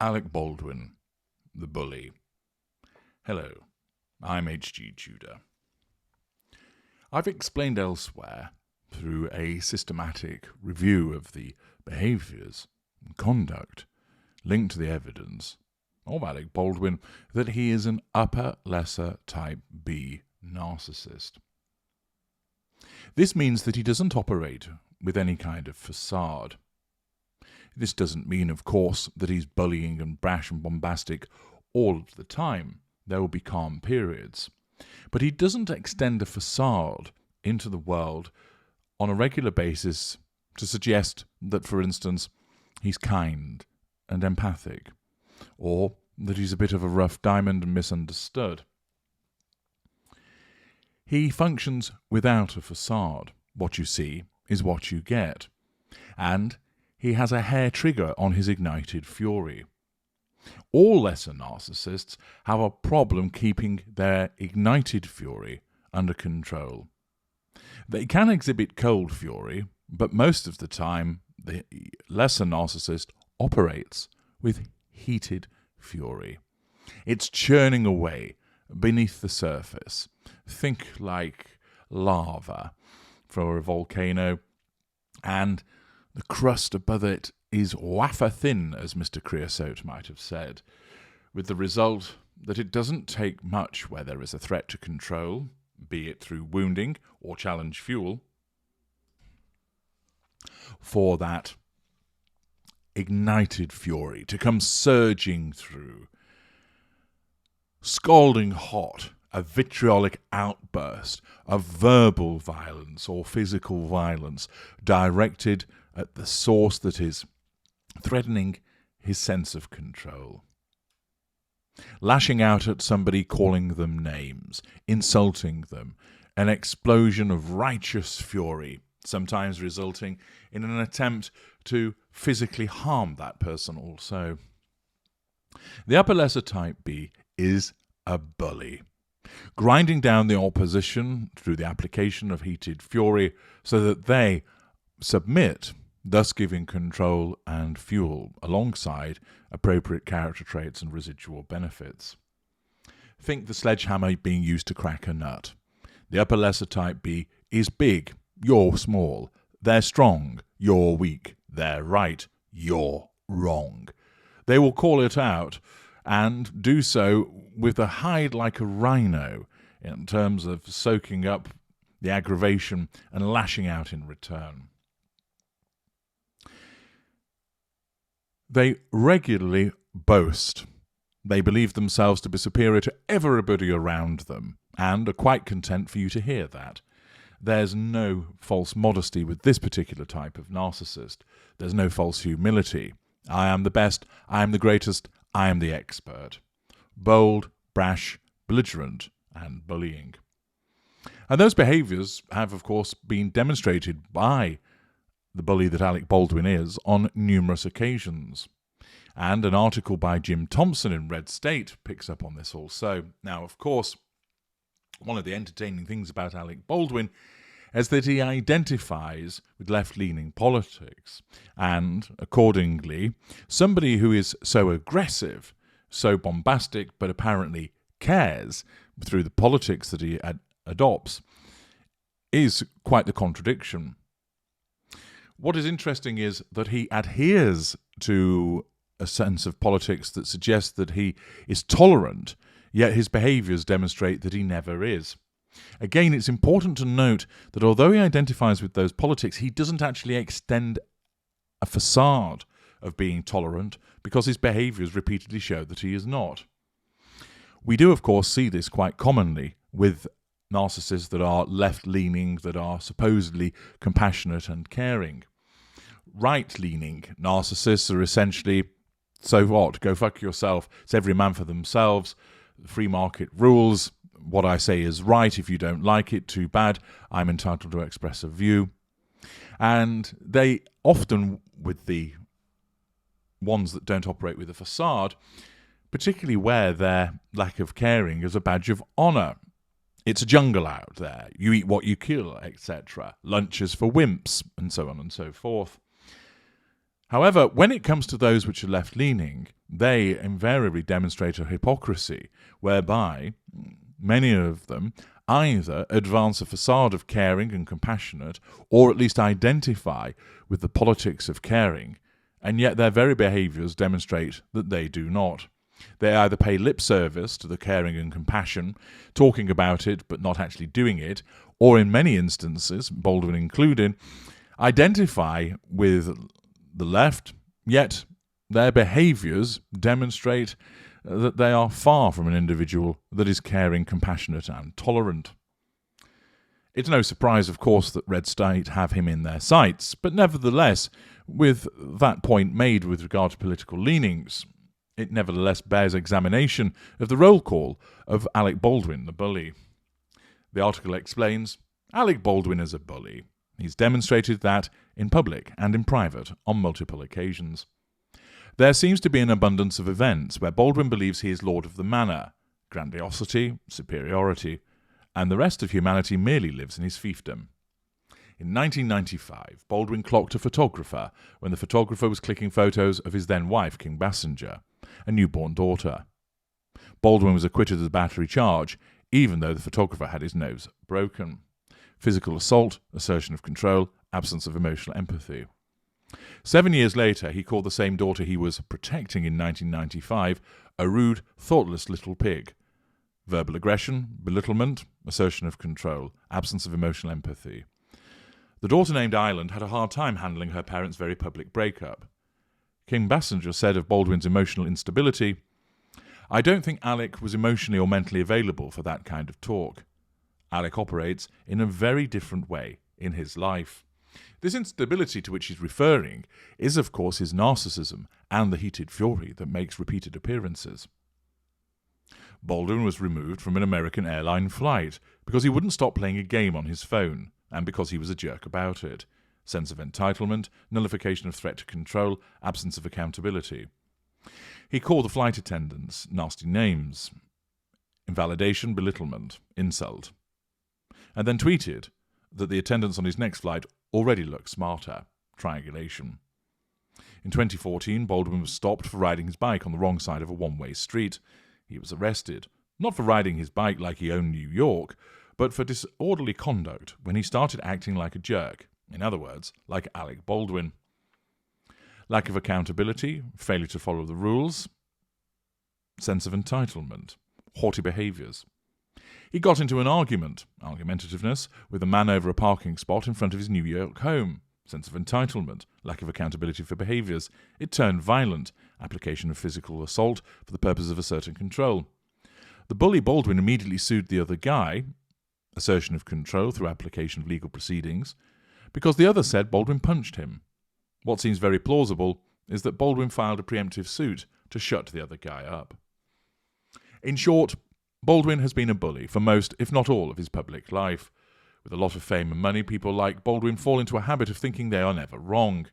Alec Baldwin, the bully. Hello, I'm H.G. Tudor. I've explained elsewhere, through a systematic review of the behaviours and conduct linked to the evidence of Alec Baldwin, that he is an upper lesser type B narcissist. This means that he doesn't operate with any kind of facade. This doesn't mean, of course, that he's bullying and brash and bombastic all of the time. There will be calm periods. But he doesn't extend a facade into the world on a regular basis to suggest that, for instance, he's kind and empathic, or that he's a bit of a rough diamond and misunderstood. He functions without a facade. What you see is what you get. And he has a hair trigger on his ignited fury. All lesser narcissists have a problem keeping their ignited fury under control. They can exhibit cold fury, but most of the time the lesser narcissist operates with heated fury. It's churning away beneath the surface. Think like lava for a volcano, and the crust above it is wafer thin, as Mr. Creosote might have said, with the result that it doesn't take much where there is a threat to control, be it through wounding or challenge fuel, for that ignited fury to come surging through, scalding hot, a vitriolic outburst of verbal violence or physical violence directed at the source that is threatening his sense of control. Lashing out at somebody, calling them names, insulting them, an explosion of righteous fury, sometimes resulting in an attempt to physically harm that person also. The upper lesser type B is a bully, grinding down the opposition through the application of heated fury so that they submit, thus giving control and fuel alongside appropriate character traits and residual benefits. Think the sledgehammer being used to crack a nut. The upper lesser type B is big, you're small. They're strong, you're weak. They're right, you're wrong. They will call it out and do so with a hide like a rhino in terms of soaking up the aggravation and lashing out in return. They regularly boast. They believe themselves to be superior to everybody around them and are quite content for you to hear that. There's no false modesty with this particular type of narcissist. There's no false humility. I am the best, I am the greatest, I am the expert. Bold, brash, belligerent, and bullying. And those behaviours have, of course, been demonstrated by the bully that Alec Baldwin is on numerous occasions. And an article by Jim Thompson in Red State picks up on this also. Now, of course, one of the entertaining things about Alec Baldwin is that he identifies with left-leaning politics, and, accordingly, somebody who is so aggressive, so bombastic, but apparently cares through the politics that he adopts, is quite the contradiction. What is interesting is that he adheres to a sense of politics that suggests that he is tolerant, yet his behaviours demonstrate that he never is. Again, it's important to note that although he identifies with those politics, he doesn't actually extend a facade of being tolerant because his behaviours repeatedly show that he is not. We do, of course, see this quite commonly with narcissists that are left-leaning, that are supposedly compassionate and caring. Right-leaning narcissists are essentially, so what, go fuck yourself, it's every man for themselves, free market rules, what I say is right, if you don't like it, too bad, I'm entitled to express a view. And they often, with the ones that don't operate with a facade, particularly wear their lack of caring as a badge of honour. It's a jungle out there, you eat what you kill, etc. Lunches for wimps, and so on and so forth. However, when it comes to those which are left-leaning, they invariably demonstrate a hypocrisy whereby many of them either advance a facade of caring and compassionate, or at least identify with the politics of caring, and yet their very behaviours demonstrate that they do not. They either pay lip service to the caring and compassion, talking about it but not actually doing it, or in many instances, Baldwin included, identify with the left, yet their behaviours demonstrate that they are far from an individual that is caring, compassionate and tolerant. It's no surprise, of course, that Red State have him in their sights, but nevertheless, with that point made with regard to political leanings, it nevertheless bears examination of the roll call of Alec Baldwin, the bully. The article explains, Alec Baldwin is a bully. He's demonstrated that in public and in private on multiple occasions. There seems to be an abundance of events where Baldwin believes he is lord of the manor, grandiosity, superiority, and the rest of humanity merely lives in his fiefdom. In 1995, Baldwin clocked a photographer when the photographer was clicking photos of his then-wife, King Bassinger, a newborn daughter. Baldwin was acquitted of the battery charge, even though the photographer had his nose broken. Physical assault, assertion of control, absence of emotional empathy. 7 years later, he called the same daughter he was protecting in 1995 a rude, thoughtless little pig. Verbal aggression, belittlement, assertion of control, absence of emotional empathy. The daughter named Ireland had a hard time handling her parents' very public breakup. King Bassinger said of Baldwin's emotional instability, I don't think Alec was emotionally or mentally available for that kind of talk. Alec operates in a very different way in his life. This instability to which he's referring is, of course, his narcissism and the heated fury that makes repeated appearances. Baldwin was removed from an American airline flight because he wouldn't stop playing a game on his phone, and because he was a jerk about it. Sense of entitlement, nullification of threat to control, absence of accountability. He called the flight attendants nasty names, invalidation, belittlement, insult, and then tweeted that the attendants on his next flight already looked smarter, triangulation. In 2014, Baldwin was stopped for riding his bike on the wrong side of a one-way street. He was arrested, not for riding his bike like he owned New York, but for disorderly conduct when he started acting like a jerk, in other words, like Alec Baldwin. Lack of accountability, failure to follow the rules, sense of entitlement, haughty behaviours. He got into an argumentativeness, with a man over a parking spot in front of his New York home. Sense of entitlement, lack of accountability for behaviours. It turned violent, application of physical assault for the purpose of asserting control. The bully Baldwin immediately sued the other guy, assertion of control through application of legal proceedings, because the other said Baldwin punched him. What seems very plausible is that Baldwin filed a preemptive suit to shut the other guy up. In short, Baldwin has been a bully for most, if not all, of his public life. With a lot of fame and money, people like Baldwin fall into a habit of thinking they are never wrong.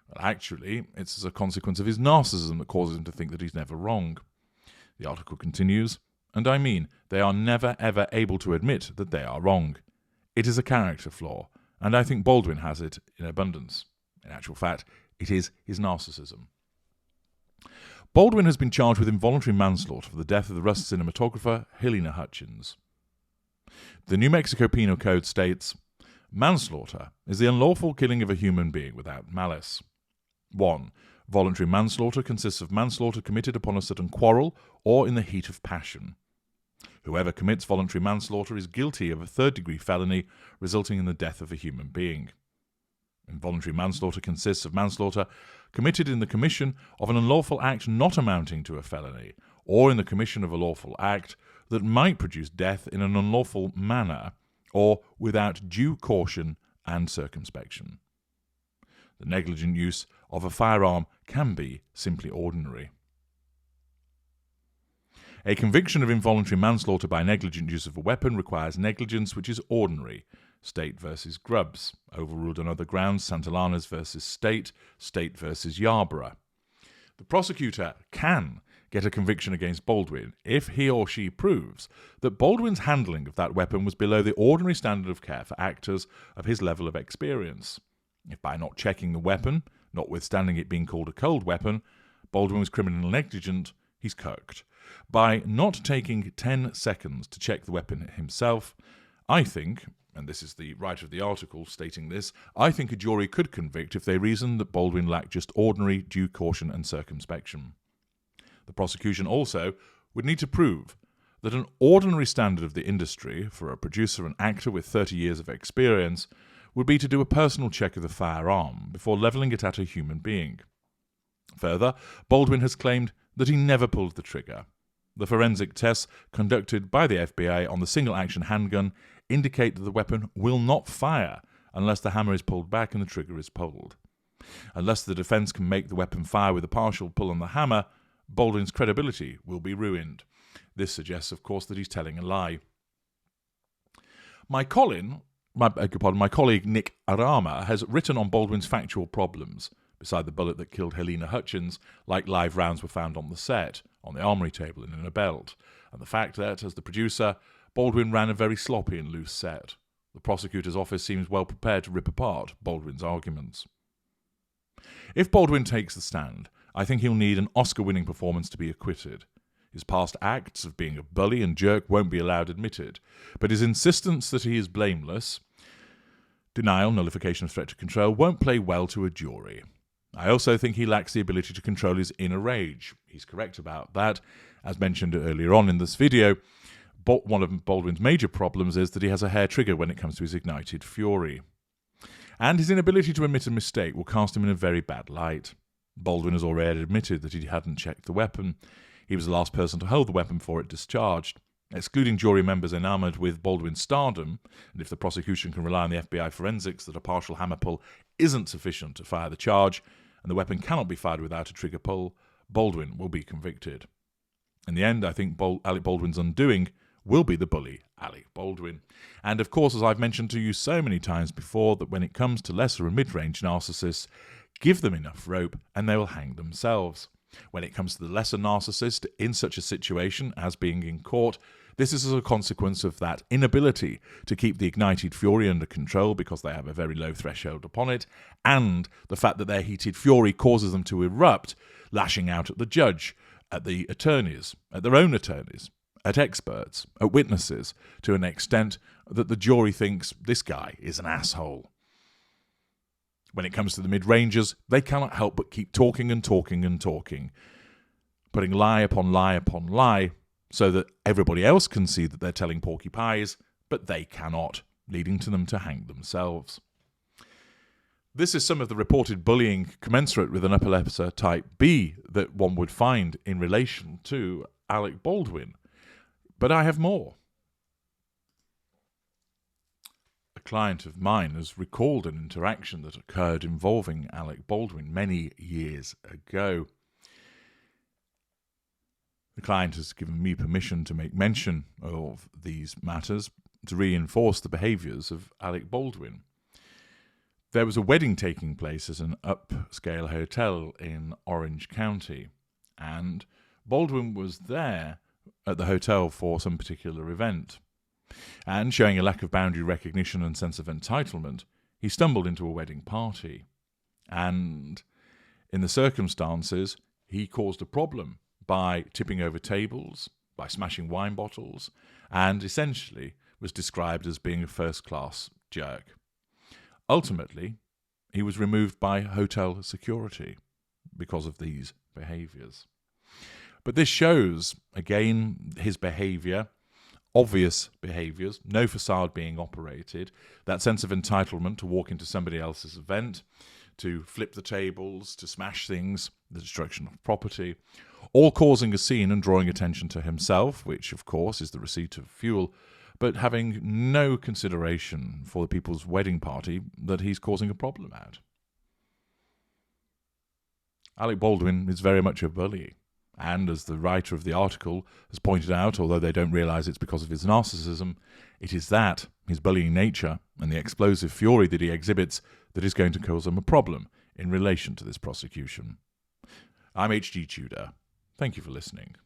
Well, actually, it's as a consequence of his narcissism that causes him to think that he's never wrong. The article continues, and I mean, they are never ever able to admit that they are wrong. It is a character flaw, and I think Baldwin has it in abundance. In actual fact, it is his narcissism. Baldwin has been charged with involuntary manslaughter for the death of the Rust cinematographer Helena Hutchins. The New Mexico Penal Code states, manslaughter is the unlawful killing of a human being without malice. 1. Voluntary manslaughter consists of manslaughter committed upon a sudden quarrel or in the heat of passion. Whoever commits voluntary manslaughter is guilty of a third-degree felony resulting in the death of a human being. Involuntary manslaughter consists of manslaughter committed in the commission of an unlawful act not amounting to a felony, or in the commission of a lawful act that might produce death in an unlawful manner, or without due caution and circumspection. The negligent use of a firearm can be simply ordinary. A conviction of involuntary manslaughter by negligent use of a weapon requires negligence which is ordinary. State versus Grubbs, overruled on other grounds, Santillanes versus State, State versus Yarborough. The prosecutor can get a conviction against Baldwin if he or she proves that Baldwin's handling of that weapon was below the ordinary standard of care for actors of his level of experience. If by not checking the weapon, Notwithstanding it being called a cold weapon, Baldwin was criminally negligent. He's cooked. By not taking 10 seconds to check the weapon himself, I think, and this is the writer of the article stating this, I think a jury could convict if they reasoned that Baldwin lacked just ordinary due caution and circumspection. The prosecution also would need to prove that an ordinary standard of the industry for a producer and actor with 30 years of experience would be to do a personal check of the firearm before levelling it at a human being. Further, Baldwin has claimed that he never pulled the trigger. The forensic tests conducted by the FBI on the single-action handgun indicate that the weapon will not fire unless the hammer is pulled back and the trigger is pulled. Unless the defence can make the weapon fire with a partial pull on the hammer, Baldwin's credibility will be ruined. This suggests, of course, that he's telling a lie. My colleague Nick Arama has written on Baldwin's factual problems. Beside the bullet that killed Helena Hutchins, like live rounds were found on the set, on the armoury table and in a belt, and the fact that, as the producer, Baldwin ran a very sloppy and loose set. The prosecutor's office seems well prepared to rip apart Baldwin's arguments. If Baldwin takes the stand, I think he'll need an Oscar-winning performance to be acquitted. His past acts of being a bully and jerk won't be allowed admitted, but his insistence that he is blameless, denial, nullification of threat to control, won't play well to a jury. I also think he lacks the ability to control his inner rage. He's correct about that. As mentioned earlier on in this video, one of Baldwin's major problems is that he has a hair trigger when it comes to his ignited fury. And his inability to admit a mistake will cast him in a very bad light. Baldwin has already admitted that he hadn't checked the weapon. He was the last person to hold the weapon before it discharged. Excluding jury members enamoured with Baldwin's stardom, and if the prosecution can rely on the FBI forensics that a partial hammer pull isn't sufficient to fire the charge, and the weapon cannot be fired without a trigger pull, Baldwin will be convicted. In the end, I think Alec Baldwin's undoing will be the bully, Alec Baldwin. And of course, as I've mentioned to you so many times before, that when it comes to lesser and mid-range narcissists, give them enough rope and they will hang themselves. When it comes to the lesser narcissist in such a situation as being in court, this is as a consequence of that inability to keep the ignited fury under control because they have a very low threshold upon it, and the fact that their heated fury causes them to erupt, lashing out at the judge, at the attorneys, at their own attorneys, at experts, at witnesses, to an extent that the jury thinks this guy is an asshole. When it comes to the mid-rangers, they cannot help but keep talking and talking and talking, putting lie upon lie upon lie, so that everybody else can see that they're telling porky pies, but they cannot, leading to them to hang themselves. This is some of the reported bullying commensurate with an upper level type B that one would find in relation to Alec Baldwin. But I have more. A client of mine has recalled an interaction that occurred involving Alec Baldwin many years ago. The client has given me permission to make mention of these matters to reinforce the behaviours of Alec Baldwin. There was a wedding taking place at an upscale hotel in Orange County, and Baldwin was there at the hotel for some particular event. And showing a lack of boundary recognition and sense of entitlement, he stumbled into a wedding party. And in the circumstances, he caused a problem by tipping over tables, by smashing wine bottles, and essentially was described as being a first-class jerk. Ultimately, he was removed by hotel security because of these behaviours. But this shows, again, his behaviour, obvious behaviours, no facade being operated, that sense of entitlement to walk into somebody else's event, to flip the tables, to smash things, the destruction of property, all causing a scene and drawing attention to himself, which, of course, is the receipt of fuel, but having no consideration for the people's wedding party that he's causing a problem at. Alec Baldwin is very much a bully, and as the writer of the article has pointed out, although they don't realise it's because of his narcissism, it is that, his bullying nature, and the explosive fury that he exhibits, that is going to cause him a problem in relation to this prosecution. I'm H.G. Tudor. Thank you for listening.